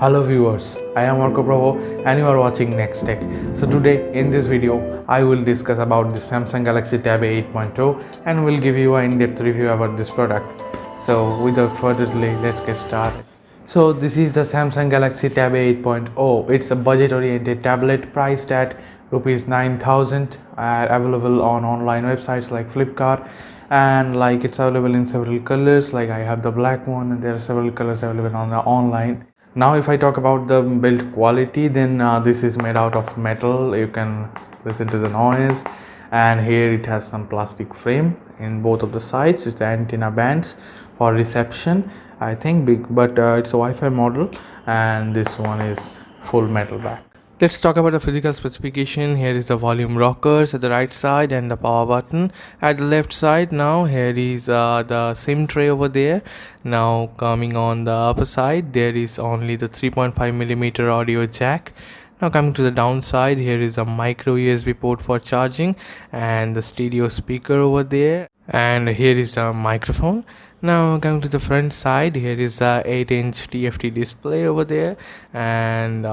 Hello viewers, I am Marco Bravo and you are watching Next Tech. So today in this video I will discuss about the Samsung Galaxy Tab A 8.0 and will give you an in-depth review about this product. So without further delay, let's get started. So this is the Samsung Galaxy Tab A 8.0. It's a budget-oriented tablet priced at rupees 9,000, available on online websites like Flipkart, and like it's available in several colors. Like I have the black one, and there are several colors available on the online. Now if I talk about the build quality, then this is made out of metal. You can listen to the noise, and here it has some plastic frame in both of the sides. It's antenna bands for reception, I think, big, but it's a Wi-Fi model, and this one is full metal back. Let's talk about the physical specification. Here is the volume rockers at the right side and the power button at the left side. Now here is the SIM tray over there. Now coming on the upper side, there is only the 3.5mm audio jack. Now coming to the downside, here is a micro USB port for charging and the stereo speaker over there, and here is the microphone. Now coming to the front side, here is the 8-inch TFT display over there, and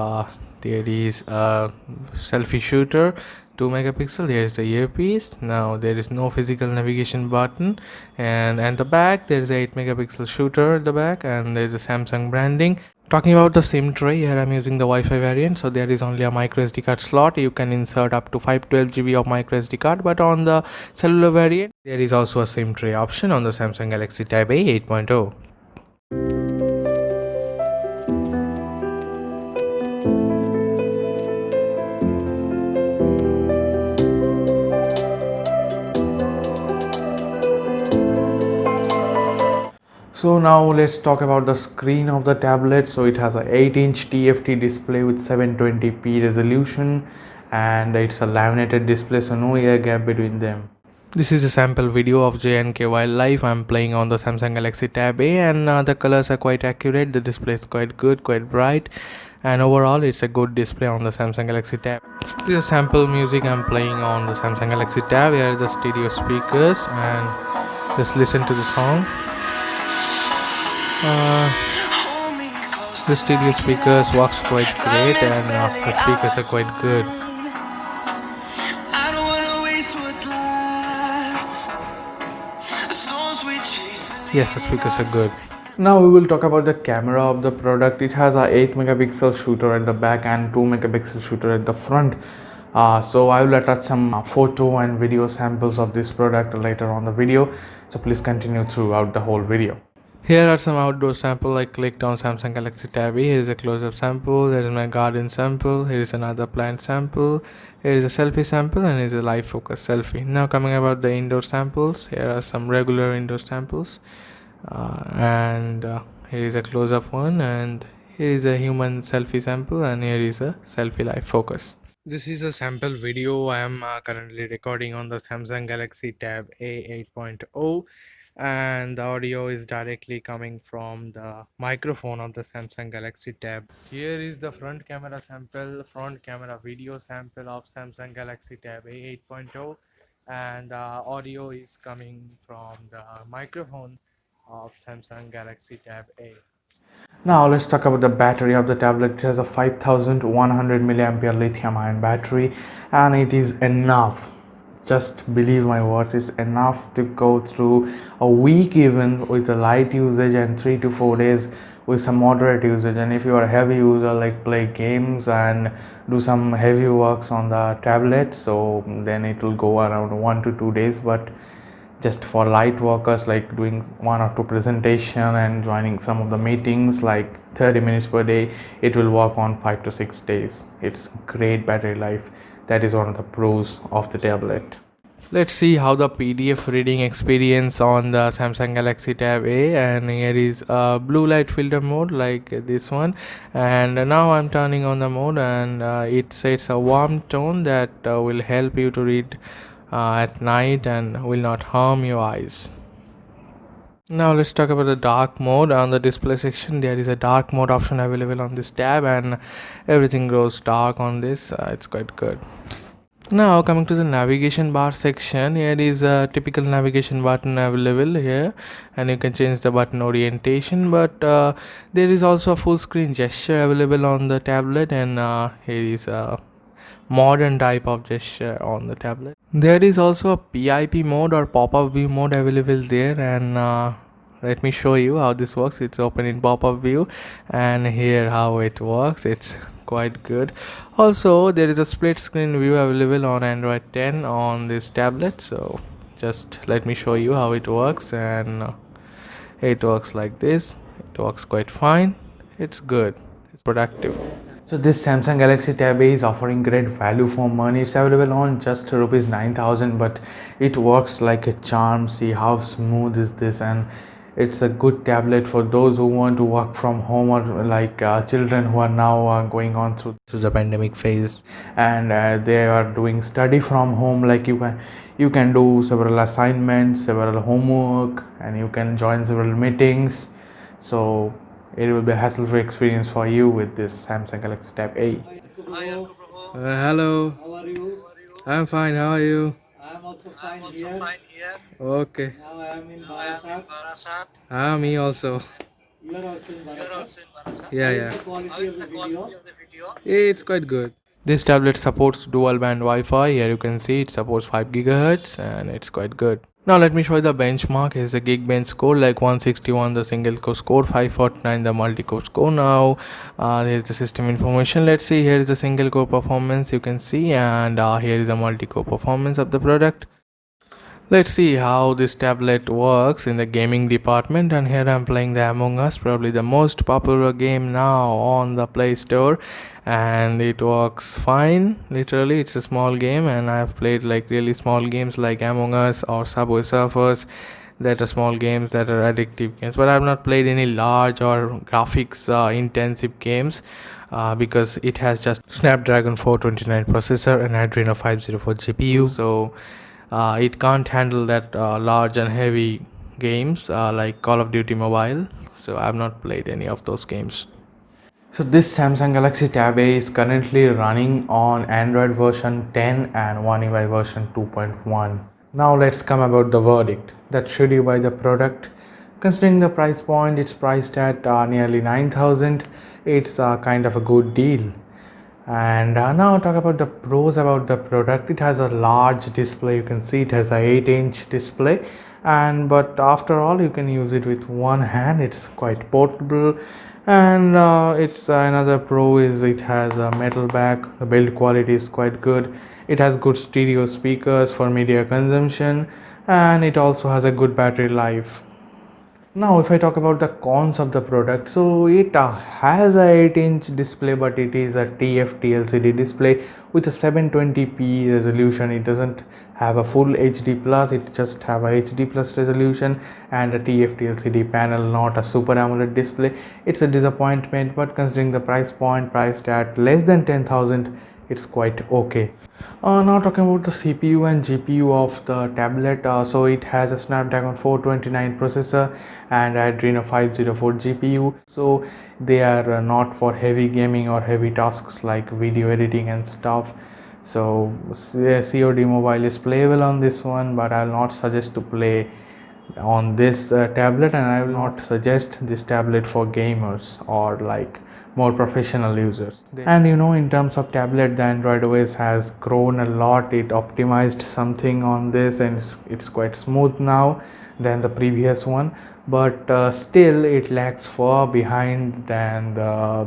there is a selfie shooter, 2 megapixel. Here is the earpiece. Now there is no physical navigation button, and at the back there is a 8 megapixel shooter at the back, and there is a Samsung branding. Talking about the SIM tray, here I'm using the Wi-Fi variant, so there is only a micro SD card slot. You can insert up to 512 GB of micro SD card, but on the cellular variant, there is also a SIM tray option on the Samsung Galaxy Tab A 8.0. So now let's talk about the screen of the tablet. So it has a 8-inch TFT display with 720p resolution, and it's a laminated display, so no air gap between them. This is a sample video of J&K Wildlife. I'm playing on the Samsung Galaxy Tab A, and the colors are quite accurate. The display is quite good, quite bright, and overall it's a good display on the Samsung Galaxy Tab. This is a sample music I'm playing on the Samsung Galaxy Tab. Here are the stereo speakers, and just listen to the song. The stereo speakers works quite great, and the speakers are quite good. Yes, the speakers are good. Now we will talk about the camera of the product. It has a 8 megapixel shooter at the back and 2 megapixel shooter at the front. So I will attach some photo and video samples of this product later on the video, so please continue throughout the whole video. Here are some outdoor sample. I clicked on Samsung Galaxy Tab A. Here is a close-up sample. There is my garden sample. Here is another plant sample. Here is a selfie sample, and here is a live focus selfie. Now coming about the indoor samples. Here are some regular indoor samples, and here is a close-up one, and here is a human selfie sample, and here is a selfie live focus. This is a sample video I am currently recording on the Samsung Galaxy Tab A 8.0, and the audio is directly coming from the microphone of the Samsung Galaxy Tab. Here is the front camera sample, front camera video sample of Samsung Galaxy Tab A 8.0, and the audio is coming from the microphone of Samsung Galaxy Tab A. Now let's talk about the battery of the tablet. It has a 5100 milliampere lithium ion battery, and it is enough. Just believe my words, it's enough to go through a week even with a light usage, and 3 to 4 days with some moderate usage. And if you are a heavy user, like play games and do some heavy works on the tablet, so then it will go around 1 to 2 days. But just for light workers, like doing 1 or 2 presentation and joining some of the meetings, like 30 minutes per day, it will work on 5 to 6 days. It's great battery life. That is one of the pros of the tablet. Let's see how the PDF reading experience on the Samsung Galaxy Tab A, and here is a blue light filter mode like this one, and now I'm turning on the mode, and it sets a warm tone that will help you to read at night and will not harm your eyes. Now let's talk about the dark mode. On the display section, there is a dark mode option available on this tab, and everything goes dark on this. It's quite good. Now coming to the navigation bar section, here is a typical navigation button available here, and you can change the button orientation. But there is also a full screen gesture available on the tablet, and here is a modern type of gesture on the tablet. There is also a PIP mode or pop-up view mode available there, and let me show you how this works. It's open in pop-up view, and here how it works. It's quite good. Also, there is a split screen view available on Android 10 on this tablet. So just let me show you how it works, and it works like this. It works quite fine. It's good. It's productive. So this Samsung Galaxy Tab A is offering great value for money. It's available on just rupees 9,000, but it works like a charm. See how smooth is this, and it's a good tablet for those who want to work from home, or like children who are now going on through the pandemic phase, and they are doing study from home. Like you can do several assignments, several homework, and you can join several meetings. So it will be a hassle-free experience for you with this Samsung Galaxy Tab A. Hello. How are you? I'm fine. How are you? I am also fine here. Okay. Now I am in Barasat. Me also. You are also in Barasat. Yeah, How is yeah. the quality of the video? It's quite good. This tablet supports dual band Wi-Fi. Here you can see it supports 5 GHz, and it's quite good. Now let me show you the benchmark. Here's the Geekbench score, like 161 the single core score, 549 the multi-core score. Now here's the system information. Let's see. Here is the single core performance you can see, and here is the multi-core performance of the product. Let's see how this tablet works in the gaming department, and here I'm playing the Among Us, probably the most popular game now on the Play Store, and it works fine. Literally, it's a small game, and I've played like really small games like Among Us or Subway Surfers, that are small games that are addictive games, but I've not played any large or graphics intensive games because it has just Snapdragon 429 processor and Adreno 504 GPU, so it can't handle that large and heavy games like Call of Duty Mobile. So I've not played any of those games. So this Samsung Galaxy Tab A is currently running on Android version 10 and One UI version 2.1. Now let's come about the verdict. That should you buy the product? Considering the price point, it's priced at nearly 9,000. It's kind of a good deal. And now talk about the pros about the product. It has a large display. You can see it has a 8-inch display, and but after all you can use it with one hand. It's quite portable, and it's another pro is it has a metal back. The build quality is quite good. It has good stereo speakers for media consumption, and it also has a good battery life. Now if I talk about the cons of the product, so it has a 8-inch display, but it is a TFT LCD display with a 720p resolution. It doesn't have a full HD plus, it just have a HD plus resolution and a TFT LCD panel, not a super AMOLED display. It's a disappointment, but considering the price point, priced at less than 10,000, it's quite okay. Now talking about the CPU and GPU of the tablet, so it has a Snapdragon 429 processor and Adreno 504 GPU, so they are not for heavy gaming or heavy tasks like video editing and stuff. So COD mobile is playable on this one, but I'll not suggest to play on this tablet, and I will not suggest this tablet for gamers or like more professional users. And in terms of tablet, the Android OS has grown a lot. It optimized something on this, and it's quite smooth now than the previous one, but still it lags far behind than the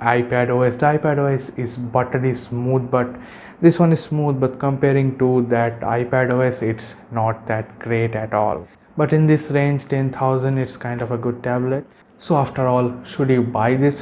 iPad OS. The iPad OS is buttery smooth, but this one is smooth, but comparing to that iPad OS, it's not that great at all. But in this range, 10,000, it's kind of a good tablet. So after all, should you buy this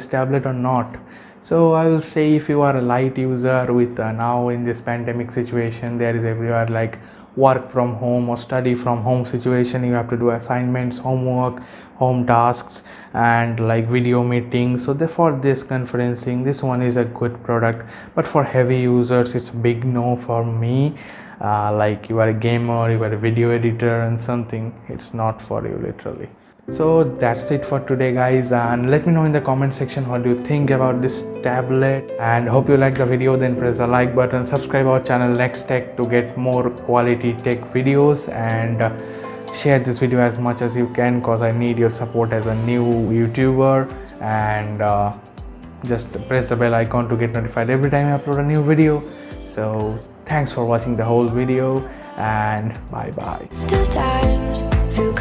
tablet or not? So I will say, if you are a light user with now in this pandemic situation, there is everywhere like work from home or study from home situation, you have to do assignments, homework, home tasks, and like video meetings. So therefore this conferencing, this one is a good product. But for heavy users, it's a big no for me. Like you are a gamer, you are a video editor and something, it's not for you literally. So that's it for today, guys, and let me know in the comment section what do you think about this tablet, and hope you like the video. Then press the like button, subscribe our channel Next Tech to get more quality tech videos, and share this video as much as you can because I need your support as a new YouTuber. And just press the bell icon to get notified every time I upload a new video. So thanks for watching the whole video, and bye bye. Two times through